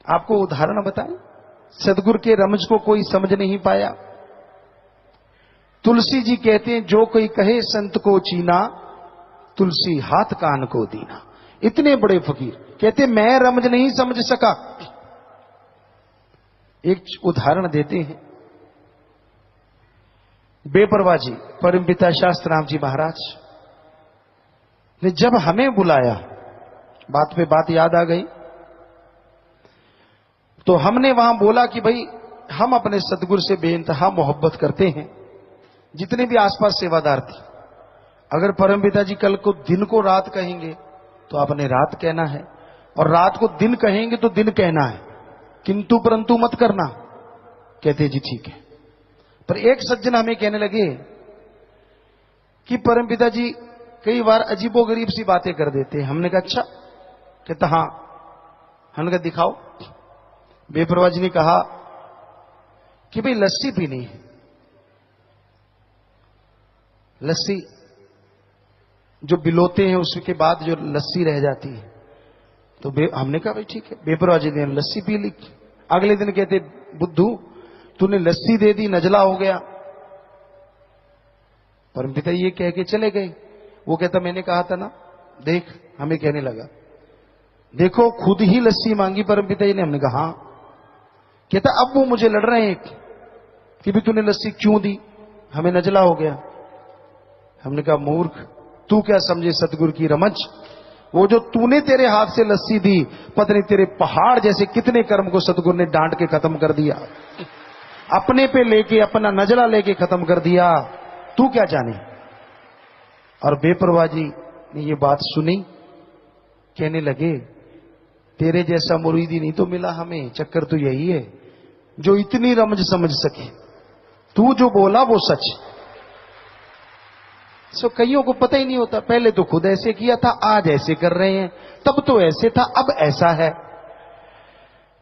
आपको उदाहरण बताएं, सदगुरु के रमज को कोई समझ नहीं पाया। तुलसी जी कहते हैं, जो कोई कहे संत को चीना, तुलसी हाथ कान को दीना। इतने बड़े फकीर कहते मैं रमज नहीं समझ सका। एक उदाहरण देते हैं, बेपरवाह जी परमपिता शास्त्राम जी महाराज ने जब हमें बुलाया, बात पे बात याद आ गई, तो हमने वहां बोला कि भाई हम अपने सदगुरु से बेइंतहा मोहब्बत करते हैं। जितने भी आसपास सेवादार थे, अगर परमपिता जी कल को दिन को रात कहेंगे तो आपने रात कहना है, और रात को दिन कहेंगे तो दिन कहना है, किंतु परंतु मत करना। कहते जी ठीक है। पर एक सज्जन हमें कहने लगे कि परमपिता जी कई बार अजीबोगरीब सी बातें कर देते हैं। हमने कहा अच्छा। कहता हां। हमने कहा दिखाओ। बेपरवाह जी ने कहा कि भाई लस्सी पीनी है, लस्सी जो बिलोते हैं उसके बाद जो लस्सी रह जाती है, तो हमने कहा भाई ठीक है। बेपरवाह जी ने लस्सी पी ली। अगले दिन कहते बुद्धू तूने लस्सी दे दी, नजला हो गया। परमपिता ये कह के चले गए। वो कहता मैंने कहा था ना, देख हमें कहने लगा, देखो खुद ही लस्सी मांगी परमपिता जी ने। हमने कहा हां। कहता अब वो मुझे लड़ रहे हैं कि भी तूने लस्सी क्यों दी, हमें नजला हो गया। हमने कहा मूर्ख, तू क्या समझे सतगुरु की रमज। वो जो तूने तेरे हाथ से लस्सी दी, पता नहीं तेरे पहाड़ जैसे कितने कर्म को सतगुरु ने डांट के खत्म कर दिया, अपने पे लेके अपना नजला लेके खत्म कर दिया, तू क्या जाने। और बेपरवाह जी ने ये बात सुनी, कहने लगे तेरे जैसा मुरीदी नहीं तो मिला हमें। चक्कर तो यही है जो इतनी रमज समझ सके। तू जो बोला वो सच। सो कईयों को पता ही नहीं होता, पहले तो खुद ऐसे किया था, आज ऐसे कर रहे हैं, तब तो ऐसे था, अब ऐसा है।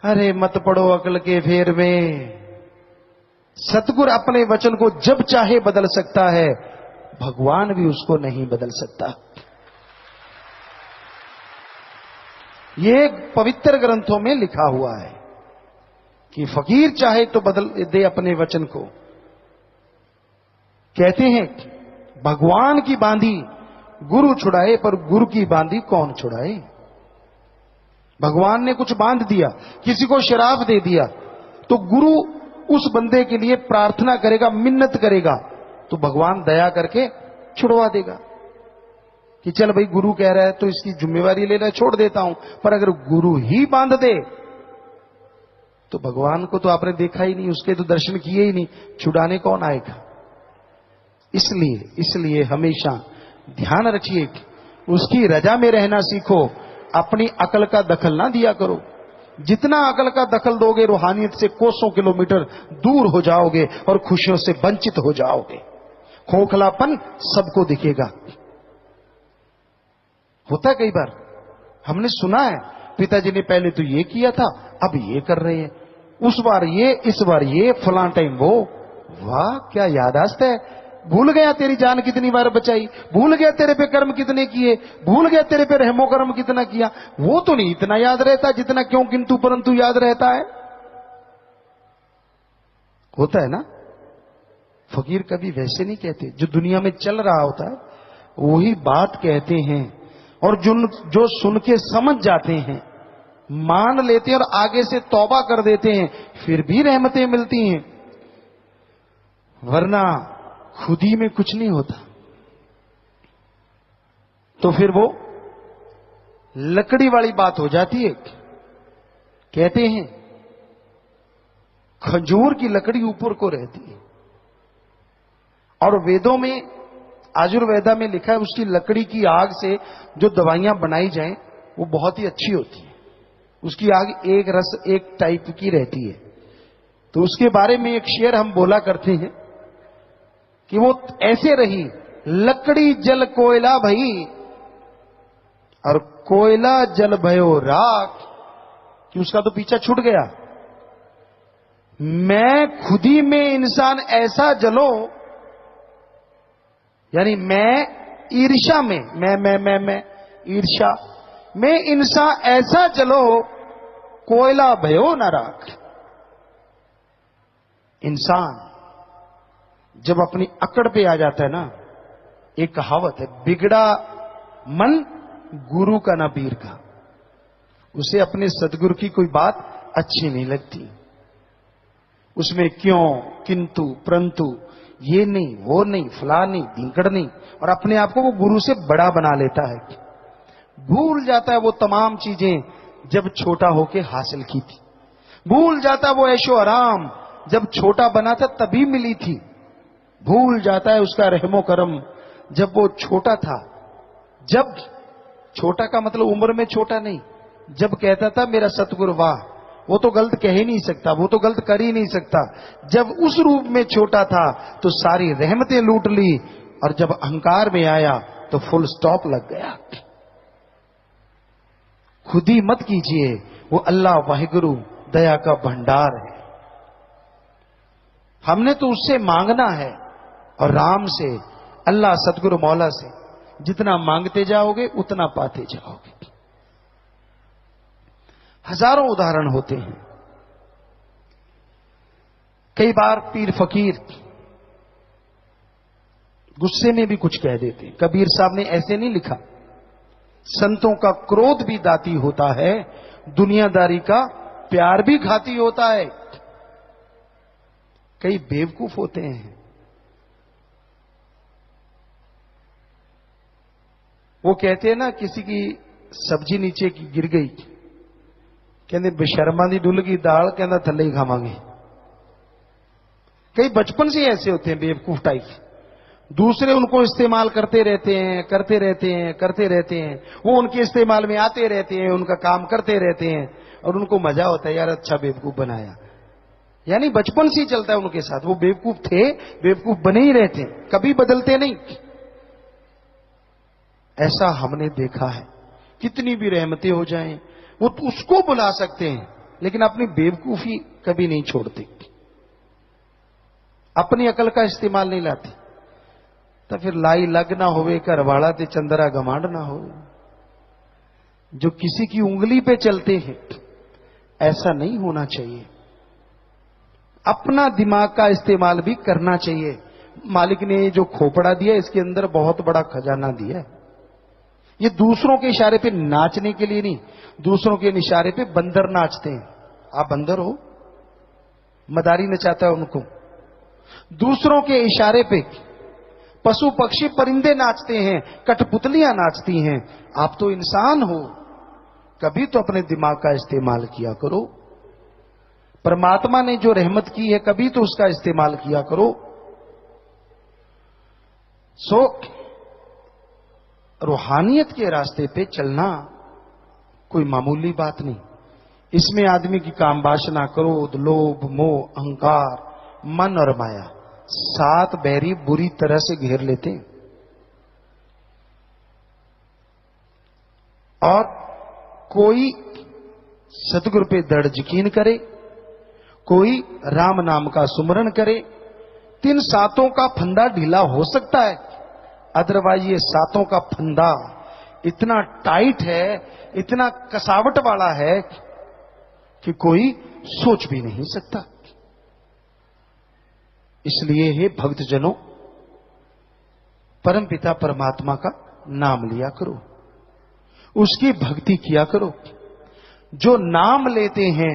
अरे मत पड़ो अकल के फेर में। सतगुरु अपने वचन को जब चाहे बदल सकता है, भगवान भी उसको नहीं बदल सकता। ये पवित्र ग्रंथों में लिखा हुआ है कि फकीर चाहे तो बदल दे अपने वचन को। कहते हैं भगवान की बांधी गुरु छुड़ाए, पर गुरु की बांधी कौन छुड़ाए। भगवान ने कुछ बांध दिया, किसी को शराब दे दिया, तो गुरु उस बंदे के लिए प्रार्थना करेगा, मिन्नत करेगा, तो भगवान दया करके छुड़वा देगा कि चल भाई गुरु कह रहा है तो इसकी जिम्मेवारी लेना, छोड़ देता हूं। पर अगर गुरु ही बांध दे तो भगवान को तो आपने देखा ही नहीं, उसके तो दर्शन किए ही नहीं, छुड़ाने कौन आएगा। इसलिए हमेशा ध्यान रखिए, उसकी रजा में रहना सीखो, अपनी अकल का दखल ना दिया करो। जितना अकल का दखल दोगे, रूहानियत से कोसों किलोमीटर दूर हो जाओगे और खुशियों से वंचित हो जाओगे। खोखलापन सबको दिखेगा। होता है कई बार, हमने सुना है पिताजी ने पहले तो ये किया था, अब ये कर रहे हैं, उस बार ये, इस बार ये, फलां टाइम वो। वाह क्या यादाश्त है। भूल गया तेरी जान कितनी बार बचाई, भूल गया तेरे पे कर्म कितने किए, भूल गया तेरे पे रहमो कर्म कितना किया। वो तो नहीं इतना याद रहता जितना क्यों किंतु परंतु याद रहता है। होता है ना। फकीर कभी वैसे नहीं कहते, जो दुनिया में चल रहा होता है वही बात कहते हैं, और जो सुन के समझ जाते हैं, मान लेते हैं और आगे से तौबा कर देते हैं, फिर भी रहमतें मिलती हैं। वरना खुद ही में कुछ नहीं होता। तो फिर वो लकड़ी वाली बात हो जाती है। कहते हैं खजूर की लकड़ी ऊपर को रहती है, और वेदों में, आयुर्वेदा में लिखा है उसकी लकड़ी की आग से जो दवाइयां बनाई जाएं वो बहुत ही अच्छी होती है। उसकी आग एक रस एक टाइप की रहती है। तो उसके बारे में एक शेर हम बोला करते हैं कि वो ऐसे रही, लकड़ी जल कोयला भई और कोयला जल भयो राख, कि उसका तो पीछा छूट गया। मैं खुदी में इंसान ऐसा जलो, यानी मैं ईर्ष्या में, मैं ईर्ष्या में इंसान ऐसा जलो कोयला भयो न राख। इंसान जब अपनी अकड़ पे आ जाता है ना, एक कहावत है, बिगड़ा मन गुरु का ना पीर का। उसे अपने सदगुरु की कोई बात अच्छी नहीं लगती, उसमें क्यों, किंतु, परंतु, ये नहीं, वो नहीं, फला नहीं, ढींकड़ नहीं, और अपने आप को वो गुरु से बड़ा बना लेता है। भूल जाता है वो तमाम चीजें जब छोटा होके हासिल की थी। भूल जाता है वो ऐशो आराम जब छोटा बना था तभी मिली थी। भूल जाता है उसका रहमो करम जब वो छोटा था। जब छोटा का मतलब उम्र में छोटा नहीं, जब कहता था मेरा सतगुरु वाह, वो तो गलत कह ही नहीं सकता, वो तो गलत कर ही नहीं सकता। जब उस रूप में छोटा था तो सारी रहमतें लूट ली, और जब अहंकार में आया तो फुल स्टॉप लग गया। खुद ही मत कीजिए, वो अल्लाह वाहिगुरु दया का भंडार है। हमने तो उससे मांगना है, और राम से, अल्लाह सतगुरु मौला से जितना मांगते जाओगे उतना पाते जाओगे। हजारों उदाहरण होते हैं। कई बार पीर फकीर गुस्से में भी कुछ कह देते हैं। कबीर साहब ने ऐसे नहीं लिखा, संतों का क्रोध भी दाती होता है, दुनियादारी का प्यार भी घाती होता है। कई बेवकूफ होते हैं, वो कहते हैं ना, किसी की सब्जी नीचे की गिर गई, कहते बेशर्मा दी डुल गई दाल, कहना थल्ले ही खावांगे। कई बचपन से ऐसे होते हैं बेवकूफ टाइप, दूसरे उनको इस्तेमाल करते रहते हैं, करते रहते हैं, करते रहते हैं, वो उनके इस्तेमाल में आते रहते हैं, उनका काम करते रहते हैं, और उनको मजा होता है यार अच्छा बेवकूफ बनाया। यानी बचपन से ही चलता है उनके साथ, वो बेवकूफ थे, बेवकूफ बने ही रहते, कभी बदलते नहीं। ऐसा हमने देखा है। कितनी भी रहमतें हो जाएं, वो तो उसको बुला सकते हैं, लेकिन अपनी बेवकूफी कभी नहीं छोड़ते, अपनी अकल का इस्तेमाल नहीं लाते। तो फिर लाई लग ना होवे करवाड़ा ते चंदरा गमांड ना हो। जो किसी की उंगली पे चलते हैं, ऐसा नहीं होना चाहिए। अपना दिमाग का इस्तेमाल भी करना चाहिए। मालिक ने जो खोपड़ा दिया, इसके अंदर बहुत बड़ा खजाना दिया है। ये दूसरों के इशारे पे नाचने के लिए नहीं, दूसरों के इशारे पे बंदर नाचते हैं। आप बंदर हो, मदारी नचाता है उनको। दूसरों के इशारे पे पशु पक्षी परिंदे नाचते हैं, कठपुतलियां नाचती हैं। आप तो इंसान हो, कभी तो अपने दिमाग का इस्तेमाल किया करो। परमात्मा ने जो रहमत की है, कभी तो उसका इस्तेमाल किया करो। सो रूहानियत के रास्ते पे चलना कोई मामूली बात नहीं। इसमें आदमी की काम वासना, क्रोध, लोभ, मोह, अहंकार, मन और माया, 7 बैरी बुरी तरह से घेर लेते हैं। और कोई सतगुरु पे दृढ़ यकीन करे, कोई राम नाम का सुमरण करे, 3 सातों का फंदा ढीला हो सकता है। अदरवाइज ये 7 का फंदा इतना टाइट है, इतना कसावट वाला है कि कोई सोच भी नहीं सकता। इसलिए हे भक्तजनों, परमपिता परमात्मा का नाम लिया करो, उसकी भक्ति किया करो। जो नाम लेते हैं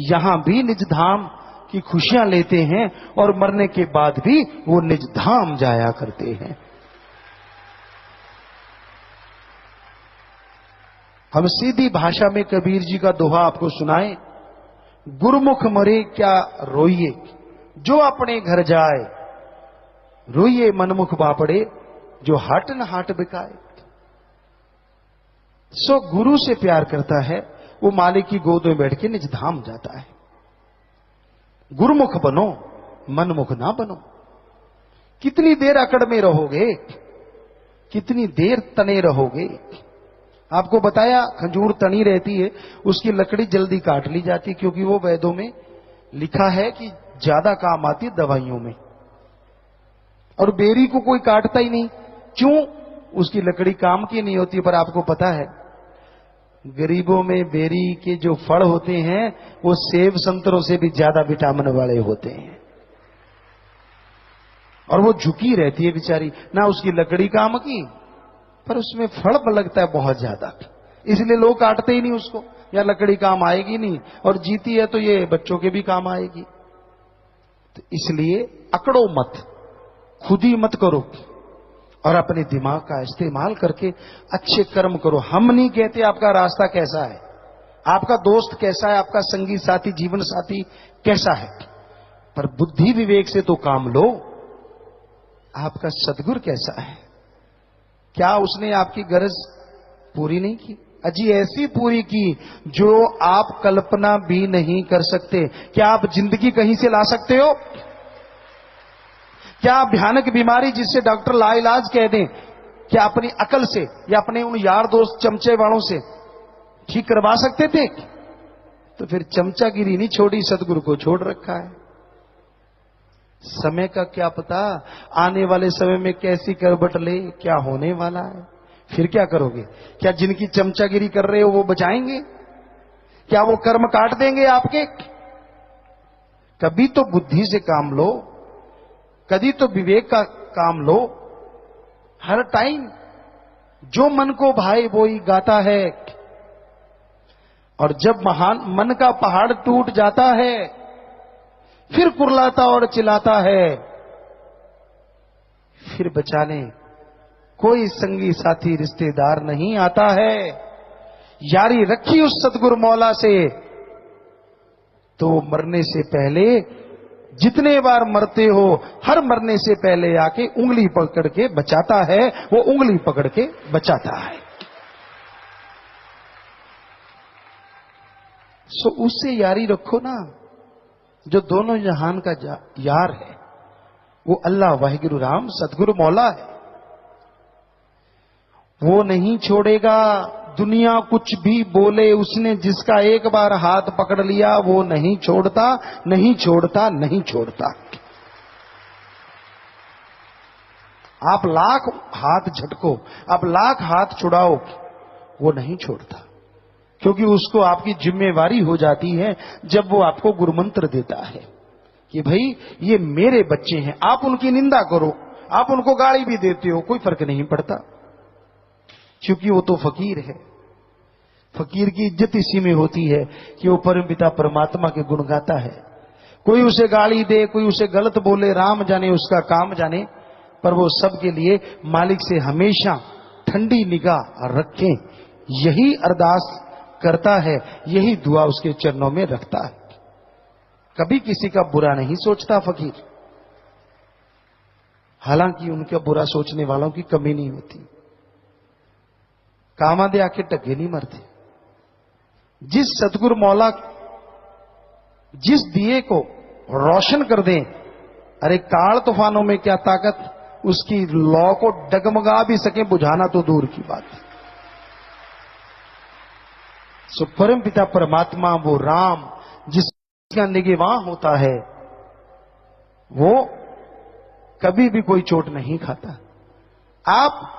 यहां भी निज धाम की खुशियां लेते हैं, और मरने के बाद भी वो निज धाम जाया करते हैं। हम सीधी भाषा में कबीर जी का दोहा आपको सुनाएं, गुरुमुख मरे क्या रोइए, जो अपने घर जाए, रोइए मनमुख बापड़े, जो हाट न हाट बिकाए। सो गुरु से प्यार करता है, वो मालिक की गोद में बैठ के निज धाम जाता है। गुरुमुख बनो, मनमुख ना बनो। कितनी देर अकड़ में रहोगे, कितनी देर तने रहोगे। आपको बताया खजूर तनी रहती है, उसकी लकड़ी जल्दी काट ली जाती, क्योंकि वो वेदों में लिखा है कि ज्यादा काम आती है दवाइयों में। और बेरी को कोई काटता ही नहीं, क्यों? उसकी लकड़ी काम की नहीं होती। पर आपको पता है गरीबों में बेरी के जो फल होते हैं वो सेब संतरों से भी ज्यादा विटामिन वाले होते हैं। और वो झुकी रहती है बेचारी, ना उसकी लकड़ी काम की, पर उसमें फल लगता है बहुत ज्यादा, इसलिए लोग काटते ही नहीं उसको, या लकड़ी काम आएगी नहीं, और जीती है तो ये बच्चों के भी काम आएगी। तो इसलिए अकड़ो मत, खुद ही मत करो, और अपने दिमाग का इस्तेमाल करके अच्छे कर्म करो। हम नहीं कहते आपका रास्ता कैसा है, आपका दोस्त कैसा है, आपका संगी साथी जीवन साथी कैसा है, पर बुद्धि विवेक से तो काम लो। आपका सदगुरु कैसा है, क्या उसने आपकी गरज पूरी नहीं की? अजी ऐसी पूरी की जो आप कल्पना भी नहीं कर सकते। क्या आप जिंदगी कहीं से ला सकते हो? क्या आप भयानक बीमारी जिससे डॉक्टर लाइलाज कह दें, क्या अपनी अकल से या अपने उन यार दोस्त चमचे वालों से ठीक करवा सकते थे? तो फिर चमचागिरी नहीं छोड़ी, सदगुरु को छोड़ रखा है। समय का क्या पता, आने वाले समय में कैसी करवट ले, क्या होने वाला है, फिर क्या करोगे? क्या जिनकी चमचागिरी कर रहे हो वो बचाएंगे? क्या वो कर्म काट देंगे आपके? कभी तो बुद्धि से काम लो, कभी तो विवेक का काम लो। हर टाइम जो मन को भाए वो ही गाता है, और जब महान मन का पहाड़ टूट जाता है फिर कुर्लाता और चिल्लाता है, फिर बचाने कोई संगी साथी रिश्तेदार नहीं आता है। यारी रखी उस सतगुरु मौला से तो मरने से पहले, जितने बार मरते हो हर मरने से पहले आके उंगली पकड़ के बचाता है, वो उंगली पकड़ के बचाता है। सो उससे यारी रखो ना, जो दोनों जहान का यार है, वो अल्लाह वाहिगुरु राम सतगुरु मौला है। वो नहीं छोड़ेगा, दुनिया कुछ भी बोले, उसने जिसका एक बार हाथ पकड़ लिया वो नहीं छोड़ता, नहीं छोड़ता, नहीं छोड़ता। आप लाख हाथ झटको, आप लाख हाथ छुड़ाओ, वो नहीं छोड़ता, क्योंकि उसको आपकी जिम्मेवारी हो जाती है जब वो आपको गुरुमंत्र देता है कि भाई ये मेरे बच्चे हैं। आप उनकी निंदा करो, आप उनको गाली भी देते हो, कोई फर्क नहीं पड़ता, क्योंकि वो तो फकीर है। फकीर की इज्जत इसी में होती है कि वो परमपिता परमात्मा के गुण गाता है। कोई उसे गाली दे, कोई उसे गलत बोले, राम जाने उसका काम जाने, पर वो सबके लिए मालिक से हमेशा ठंडी निगाह रखें, यही अरदास करता है, यही दुआ उसके चरणों में रखता है। कभी किसी का बुरा नहीं सोचता फकीर, हालांकि उनका बुरा सोचने वालों की कमी नहीं होती। कामादे आके टगे नहीं मरते। जिस सतगुरु मौला जिस दिए को रोशन कर दे, अरे काल तूफानों में क्या ताकत, उसकी लौ को डगमगा भी सके बुझाना तो दूर की बात है। सो परम पिता परमात्मा वो राम जिसका निगहबान होता है, वो कभी भी कोई चोट नहीं खाता। आप